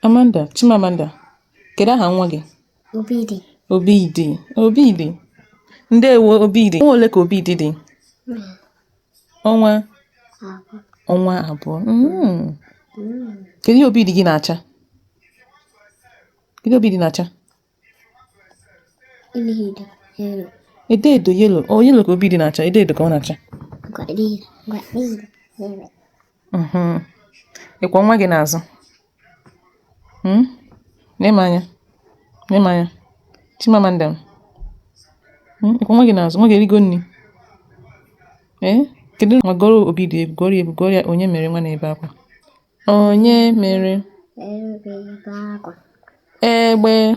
Chimamanda, kedu aha nwa gị? Obidi. Obidi. Ndewo Obidi. Ọnwa ole ka Obidi dị? Ọnwa abụọ. Kedu ihe Obidi gị na-acha? Kedu Obidi na-acha? Edo yelo. O yelo ka Obidi na-acha. Edo ka ọ na-acha. Ịkwa nwa gị n'azụ. N'ime anya. Chimamanda. Ịkwa nwa gị n'azụ. Nwa gị erigo nri. Kedu nwa gọrọ Obidi egwu? Gọrọ ya onye mere nwa na-ebe akwa. Onye mere egbe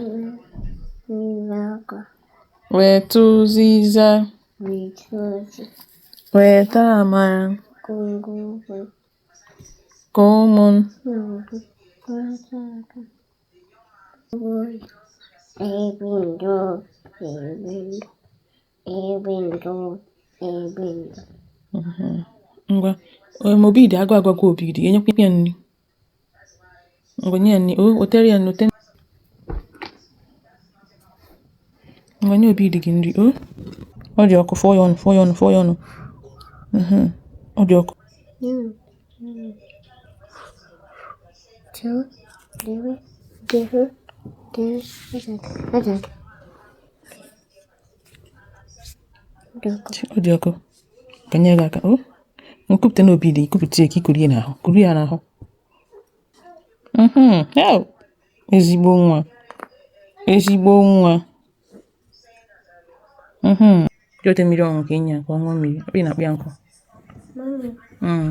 weta ụzịza weta amara ka ụmụ ngwa Obidi agwagwa Obidi enyekwa ya nri. Ngwa nye ya nri. Otere ya nri. Ngwa nye Obidi gị nri. Ọ dị ọkụ. Fọọ ya ọnụ. Ọ dị ọkụ. Ọ dị ọkụ. Ka nye gị aka. Nkwupụta na Obidi kwupụta ka ikuru ya n'ahụ. Kuru ya n'ahụ. Ezigbo nwa. Jote mmiri ọṅụ ka ịnya ka ọ ṅụọ mmiri. Ọ na-akpụ ya nkụ.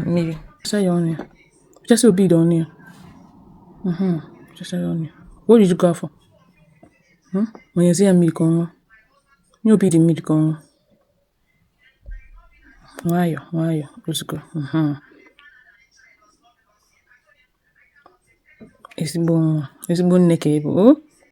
Mmiri. Chasa ya ọnụ ya. Chasa Obidi ọnụ ya. Chasa ya ọnụ ya. O rijugo afọ. Onyezi ya mmiri ka ọ ṅụọ. Nye Obidi mmiri ka ọ ṅụọ. Nwayọ. Ozugbo. Ezigbo nwa. Ezigbo nne ka ị bụ.